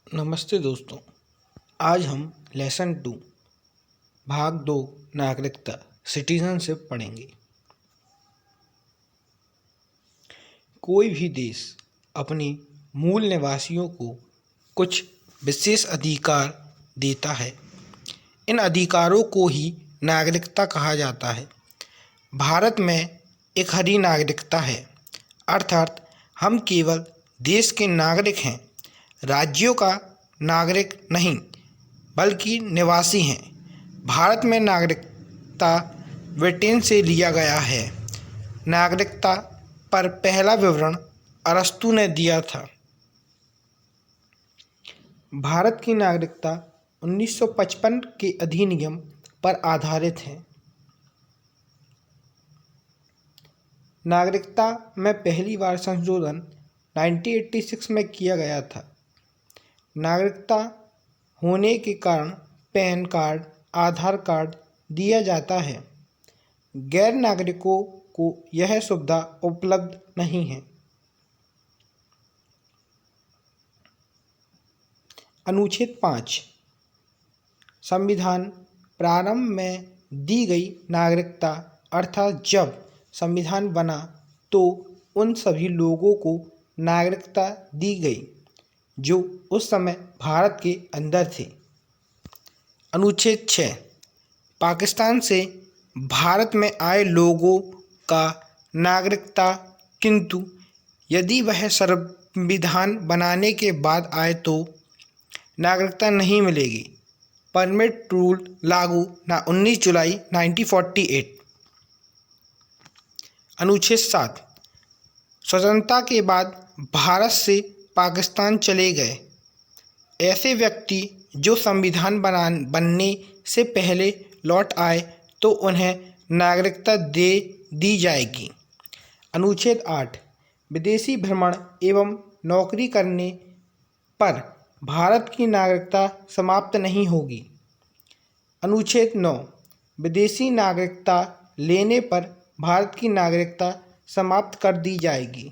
नमस्ते दोस्तों। आज हम लेसन 2 भाग 2 नागरिकता सिटीजनशिप पढ़ेंगे। कोई भी देश अपने मूल निवासियों को कुछ विशेष अधिकार देता है। इन अधिकारों को ही नागरिकता कहा जाता है। भारत में एक हरी नागरिकता है, अर्थात हम केवल देश के नागरिक हैं, राज्यों का नागरिक नहीं बल्कि निवासी हैं। भारत में नागरिकता ब्रिटेन से लिया गया है। नागरिकता पर पहला विवरण अरस्तु ने दिया था। भारत की नागरिकता 1955 के अधिनियम पर आधारित है। नागरिकता में पहली बार संशोधन 1986 में किया गया था। नागरिकता होने के कारण पैन कार्ड, आधार कार्ड दिया जाता है। गैर नागरिकों को यह सुविधा उपलब्ध नहीं है। अनुच्छेद 5 संविधान प्रारंभ में दी गई नागरिकता, अर्थात जब संविधान बना तो उन सभी लोगों को नागरिकता दी गई जो उस समय भारत के अंदर थे। अनुच्छेद 6 पाकिस्तान से भारत में आए लोगों का नागरिकता, किंतु यदि वह संविधान बनाने के बाद आए तो नागरिकता नहीं मिलेगी। परमिट रूल लागू 19 जुलाई 1948। अनुच्छेद 7 स्वतंत्रता के बाद भारत से पाकिस्तान चले गए ऐसे व्यक्ति जो संविधान बनने से पहले लौट आए तो उन्हें नागरिकता दे दी जाएगी। अनुच्छेद 8 विदेशी भ्रमण एवं नौकरी करने पर भारत की नागरिकता समाप्त नहीं होगी। अनुच्छेद 9 विदेशी नागरिकता लेने पर भारत की नागरिकता समाप्त कर दी जाएगी।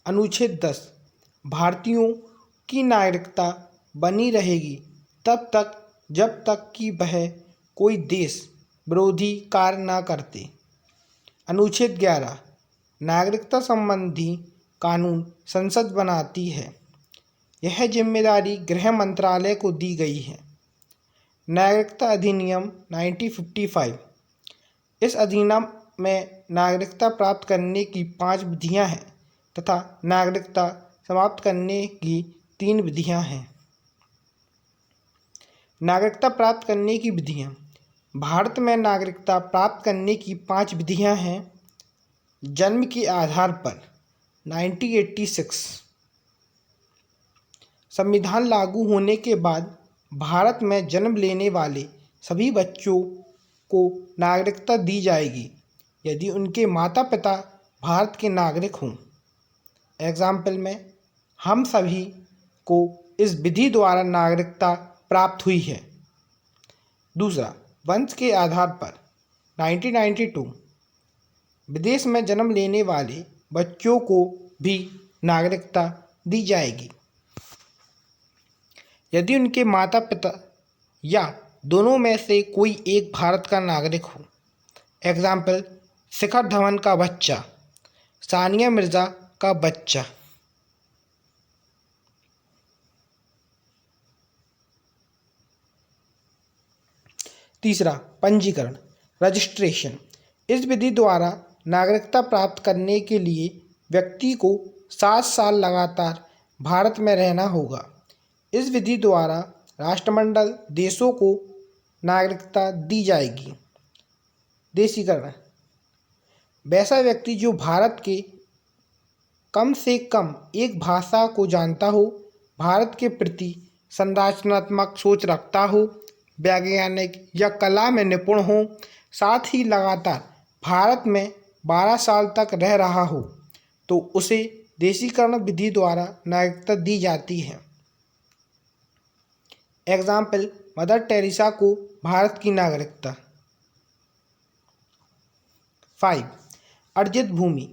अनुच्छेद 10 भारतीयों की नागरिकता बनी रहेगी तब तक जब तक कि वह कोई देश विरोधी कार्य न करते। अनुच्छेद 11 नागरिकता संबंधी कानून संसद बनाती है। यह जिम्मेदारी गृह मंत्रालय को दी गई है। नागरिकता अधिनियम 1955 इस अधिनियम में नागरिकता प्राप्त करने की 5 विधियां हैं तथा नागरिकता समाप्त करने की 3 विधियां हैं। नागरिकता प्राप्त करने की विधियां। भारत में नागरिकता प्राप्त करने की 5 विधियां हैं। जन्म के आधार पर 1986 संविधान लागू होने के बाद भारत में जन्म लेने वाले सभी बच्चों को नागरिकता दी जाएगी यदि उनके माता पिता भारत के नागरिक हों। एग्जाम्पल में हम सभी को इस विधि द्वारा नागरिकता प्राप्त हुई है। दूसरा, वंश के आधार पर 1992 विदेश में जन्म लेने वाले बच्चों को भी नागरिकता दी जाएगी यदि उनके माता पिता या दोनों में से कोई एक भारत का नागरिक हो। एग्जाम्पल शिखर धवन का बच्चा, सानिया मिर्ज़ा का बच्चा। तीसरा, पंजीकरण रजिस्ट्रेशन। इस विधि द्वारा नागरिकता प्राप्त करने के लिए व्यक्ति को 7 साल लगातार भारत में रहना होगा। इस विधि द्वारा राष्ट्रमंडल देशों को नागरिकता दी जाएगी। देशीकरण वैसा व्यक्ति जो भारत के कम से कम एक भाषा को जानता हो, भारत के प्रति संरचनात्मक सोच रखता हो, वैज्ञानिक या कला में निपुण हो, साथ ही लगातार भारत में 12 साल तक रह रहा हो तो उसे देशीकरण विधि द्वारा नागरिकता दी जाती है। एग्जाम्पल मदर टेरेसा को भारत की नागरिकता। 5 अर्जित भूमि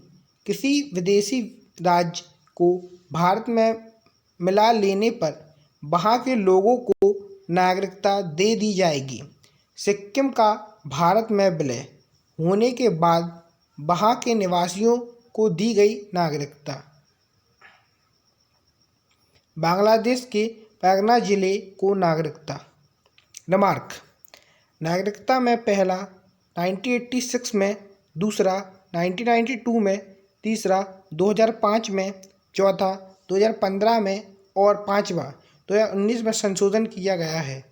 किसी विदेशी राज्य को भारत में मिला लेने पर वहाँ के लोगों को नागरिकता दे दी जाएगी। सिक्किम का भारत में विलय होने के बाद वहाँ के निवासियों को दी गई नागरिकता। बांग्लादेश के परगना जिले को नागरिकता। रिमार्क: नागरिकता में पहला 1986 में, दूसरा 1992 में, तीसरा 2005 में, चौथा 2015 में और पांचवा 2019 में संशोधन किया गया है।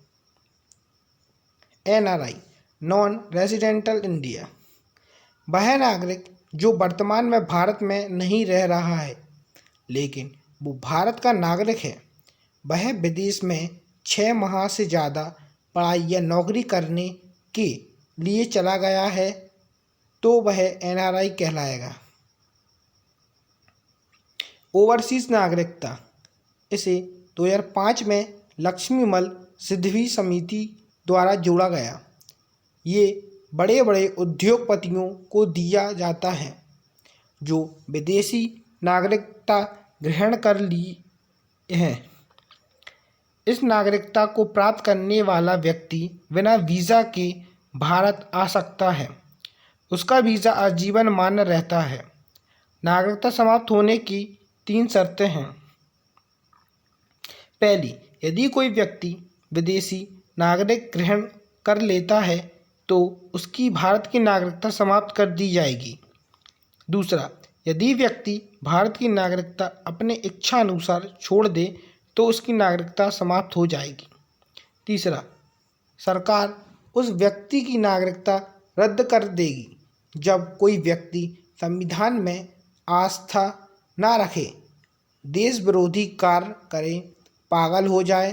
NRI नॉन रेजिडेंटल इंडिया, वह नागरिक जो वर्तमान में भारत में नहीं रह रहा है लेकिन वो भारत का नागरिक है, वह विदेश में 6 माह से ज़्यादा पढ़ाई या नौकरी करने के लिए चला गया है तो वह NRI कहलाएगा। ओवरसीज नागरिकता, इसे 2005 में लक्ष्मीमल सिद्धवी समिति द्वारा जोड़ा गया। ये बड़े बड़े उद्योगपतियों को दिया जाता है जो विदेशी नागरिकता ग्रहण कर ली है। इस नागरिकता को प्राप्त करने वाला व्यक्ति बिना वीज़ा के भारत आ सकता है। उसका वीज़ा आजीवन मान्य रहता है। नागरिकता समाप्त होने की 3 शर्तें हैं। पहली, यदि कोई व्यक्ति विदेशी नागरिक ग्रहण कर लेता है तो उसकी भारत की नागरिकता समाप्त कर दी जाएगी। दूसरा, यदि व्यक्ति भारत की नागरिकता अपने इच्छा अनुसार छोड़ दे तो उसकी नागरिकता समाप्त हो जाएगी। तीसरा, सरकार उस व्यक्ति की नागरिकता रद्द कर देगी जब कोई व्यक्ति संविधान में आस्था न रखे, देश विरोधी कार्य करे, पागल हो जाए,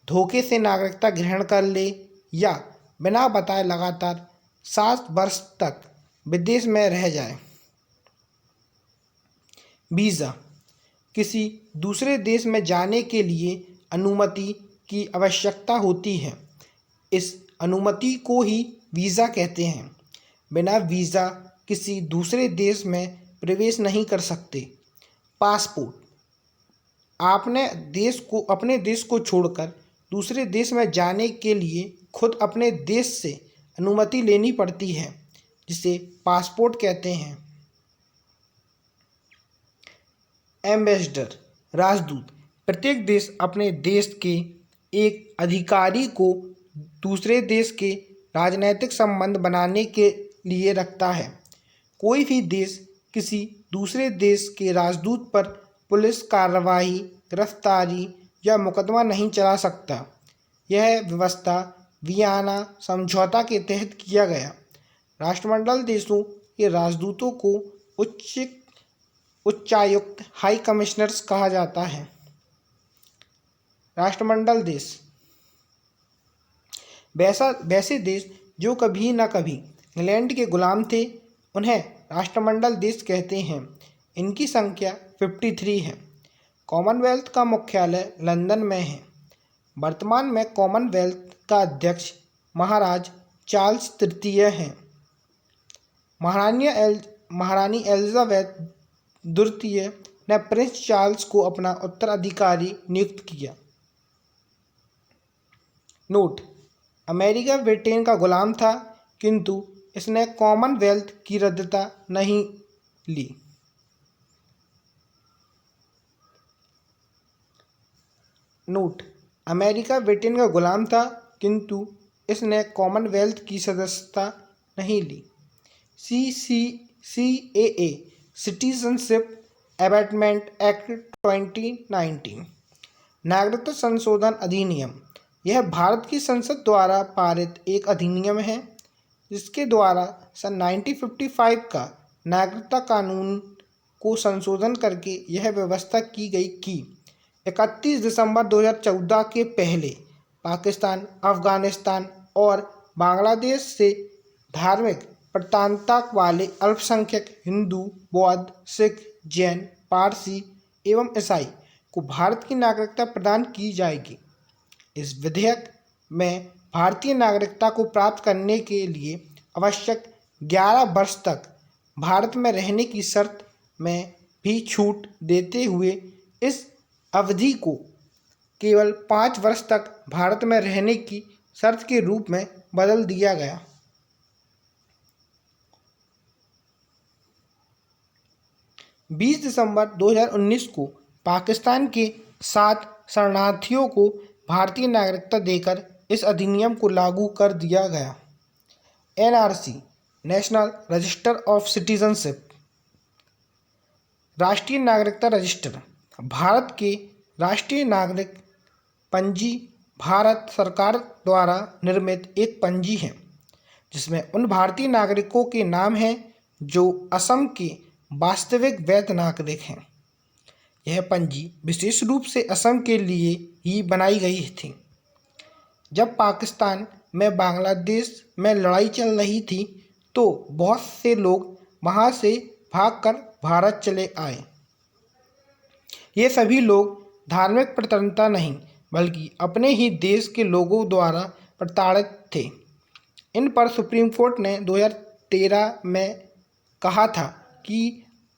धोखे से नागरिकता ग्रहण कर ले या बिना बताए लगातार 7 वर्ष तक विदेश में रह जाए। वीज़ा, किसी दूसरे देश में जाने के लिए अनुमति की आवश्यकता होती है। इस अनुमति को ही वीज़ा कहते हैं। बिना वीज़ा किसी दूसरे देश में प्रवेश नहीं कर सकते। पासपोर्ट, अपने देश को छोड़कर दूसरे देश में जाने के लिए खुद अपने देश से अनुमति लेनी पड़ती है, जिसे पासपोर्ट कहते हैं। एम्बेसडर, राजदूत, प्रत्येक देश अपने देश के एक अधिकारी को दूसरे देश के राजनैतिक संबंध बनाने के लिए रखता है। कोई भी देश किसी दूसरे देश के राजदूत पर पुलिस कार्रवाई, गिरफ्तारी या मुकदमा नहीं चला सकता। यह व्यवस्था वियना समझौता के तहत किया गया। राष्ट्रमंडल देशों के राजदूतों को उच्चायुक्त हाई कमिश्नर्स कहा जाता है। राष्ट्रमंडल देश, वैसे देश जो कभी न कभी इंग्लैंड के गुलाम थे उन्हें राष्ट्रमंडल देश कहते हैं। इनकी संख्या 53 है। कॉमनवेल्थ का मुख्यालय लंदन में है। वर्तमान में कॉमनवेल्थ का अध्यक्ष महाराज चार्ल्स तृतीय हैं। महारानी एलिजाबेथ द्वितीय ने प्रिंस चार्ल्स को अपना उत्तराधिकारी नियुक्त किया। नोट: अमेरिका ब्रिटेन का गुलाम था किंतु इसने कॉमनवेल्थ की रद्दता नहीं ली। नोट: अमेरिका ब्रिटेन का गुलाम था किंतु इसने कॉमनवेल्थ की सदस्यता नहीं ली। CAA citizenship amendment act 2019। नागरिकता संशोधन अधिनियम, यह भारत की संसद द्वारा पारित एक अधिनियम है जिसके द्वारा सन 1955 का नागरिकता कानून को संशोधन करके यह व्यवस्था की गई कि 31 दिसंबर 2014 के पहले पाकिस्तान, अफगानिस्तान और बांग्लादेश से धार्मिक प्रधानता वाले अल्पसंख्यक हिंदू, बौद्ध, सिख, जैन, पारसी एवं ईसाई को भारत की नागरिकता प्रदान की जाएगी। इस विधेयक में भारतीय नागरिकता को प्राप्त करने के लिए आवश्यक 11 वर्ष तक भारत में रहने की शर्त में भी छूट देते हुए इस अवधि को केवल 5 वर्ष तक भारत में रहने की शर्त के रूप में बदल दिया गया। 20 दिसंबर 2019 को पाकिस्तान के 7 शरणार्थियों को भारतीय नागरिकता देकर इस अधिनियम को लागू कर दिया गया। NRC national register of citizenship, राष्ट्रीय नागरिकता रजिस्टर भारत के राष्ट्रीय नागरिक पंजी भारत सरकार द्वारा निर्मित एक पंजी है जिसमें उन भारतीय नागरिकों के नाम हैं जो असम के वास्तविक वैध नागरिक हैं। यह पंजी विशेष रूप से असम के लिए ही बनाई गई थी। जब पाकिस्तान में बांग्लादेश में लड़ाई चल रही थी तो बहुत से लोग वहां से भागकर भारत चले आए। ये सभी लोग धार्मिक प्रताड़ना नहीं बल्कि अपने ही देश के लोगों द्वारा प्रताड़ित थे। इन पर सुप्रीम कोर्ट ने 2013 में कहा था कि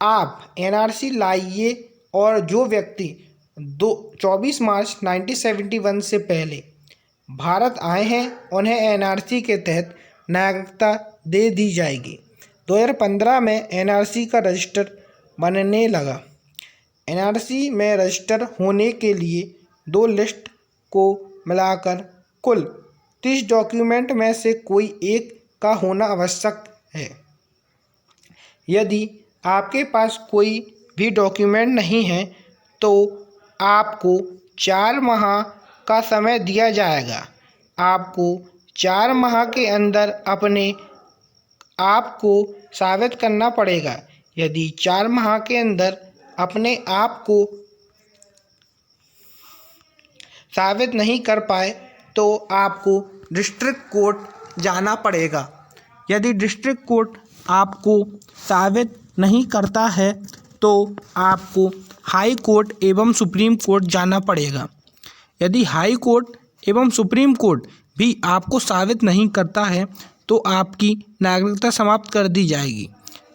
आप NRC लाइए और जो व्यक्ति 24 मार्च 1971 से पहले भारत आए हैं उन्हें NRC के तहत नागरिकता दे दी जाएगी। 2015 में NRC का रजिस्टर बनने लगा। NRC में रजिस्टर होने के लिए 2 लिस्ट को मिलाकर कुल 30 डॉक्यूमेंट में से कोई एक का होना आवश्यक है। यदि आपके पास कोई भी डॉक्यूमेंट नहीं है तो आपको 4 माह का समय दिया जाएगा। आपको 4 माह के अंदर अपने आप को साबित करना पड़ेगा। यदि 4 माह के अंदर अपने आप को साबित नहीं कर पाए तो आपको डिस्ट्रिक्ट कोर्ट जाना पड़ेगा। यदि डिस्ट्रिक्ट कोर्ट आपको साबित नहीं करता है तो आपको हाई कोर्ट एवं सुप्रीम कोर्ट जाना पड़ेगा। यदि हाई कोर्ट एवं सुप्रीम कोर्ट भी आपको साबित नहीं करता है तो आपकी नागरिकता समाप्त कर दी जाएगी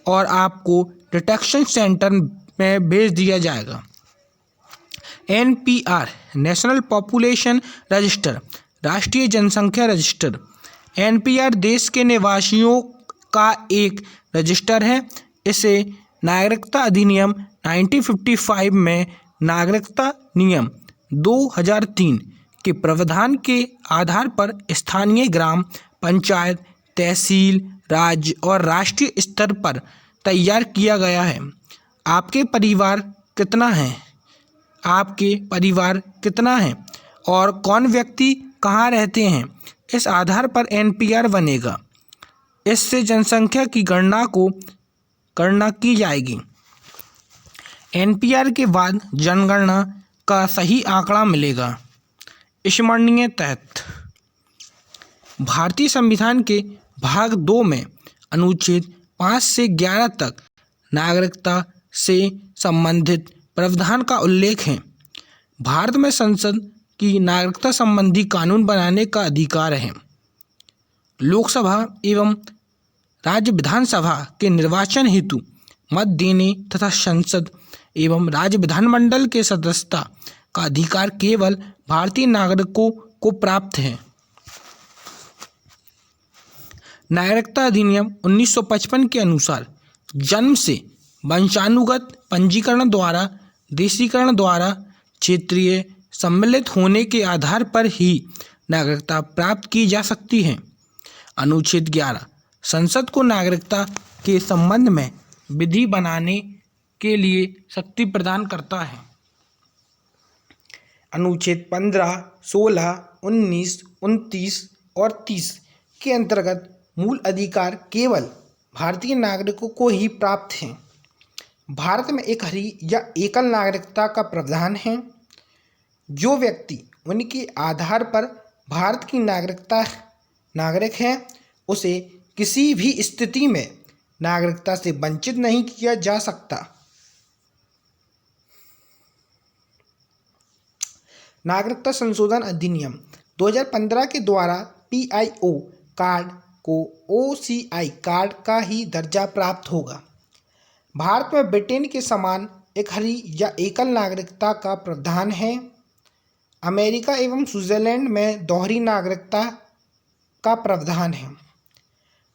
और आपको डिटेक्शन सेंटर में भेज दिया जाएगा। NPR नेशनल पॉपुलेशन रजिस्टर, राष्ट्रीय जनसंख्या रजिस्टर। NPR देश के निवासियों का एक रजिस्टर है। इसे नागरिकता अधिनियम 1955 में नागरिकता नियम 2003 के प्रावधान के आधार पर स्थानीय ग्राम पंचायत, तहसील, राज्य और राष्ट्रीय स्तर पर तैयार किया गया है। आपके परिवार कितना है? आपके परिवार कितना है और कौन व्यक्ति कहाँ रहते हैं, इस आधार पर NPR बनेगा। इससे जनसंख्या की गणना की जाएगी। NPR के बाद जनगणना का सही आंकड़ा मिलेगा। स्मरणीय तथ्य: भारतीय संविधान के भाग 2 में अनुच्छेद 5 से 11 तक नागरिकता से संबंधित प्रावधान का उल्लेख है। भारत में संसद की नागरिकता संबंधी कानून बनाने का अधिकार है। लोकसभा एवं राज्य विधानसभा के निर्वाचन हेतु मत देने तथा संसद एवं राज्य विधानमंडल के सदस्यता का अधिकार केवल भारतीय नागरिकों को प्राप्त है। नागरिकता अधिनियम 1955 के अनुसार जन्म से वंशानुगत पंजीकरण द्वारा, देशीकरण द्वारा, क्षेत्रीय सम्मिलित होने के आधार पर ही नागरिकता प्राप्त की जा सकती है। अनुच्छेद 11 संसद को नागरिकता के संबंध में विधि बनाने के लिए शक्ति प्रदान करता है। अनुच्छेद 15, 16, 19, 29 और 30 के अंतर्गत मूल अधिकार केवल भारतीय नागरिकों को ही प्राप्त हैं। भारत में एक हरी या एकल नागरिकता का प्रावधान है। जो व्यक्ति उनके आधार पर भारत की नागरिक है उसे किसी भी स्थिति में नागरिकता से वंचित नहीं किया जा सकता। नागरिकता संशोधन अधिनियम 2015 के द्वारा PIO कार्ड को OCI कार्ड का ही दर्जा प्राप्त होगा। भारत में ब्रिटेन के समान एक हरी या एकल नागरिकता का प्रावधान है। अमेरिका एवं स्विट्जरलैंड में दोहरी नागरिकता का प्रावधान है।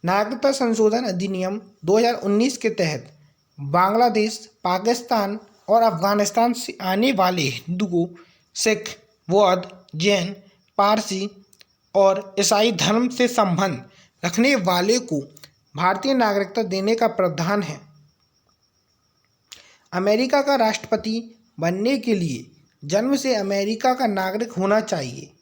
नागरिकता संशोधन अधिनियम 2019 के तहत बांग्लादेश, पाकिस्तान और अफगानिस्तान से आने वाले हिंदुओं, सिख, बौद्ध, जैन, पारसी और ईसाई धर्म से संबंध रखने वाले को भारतीय नागरिकता देने का प्रावधान है। अमेरिका का राष्ट्रपति बनने के लिए जन्म से अमेरिका का नागरिक होना चाहिए।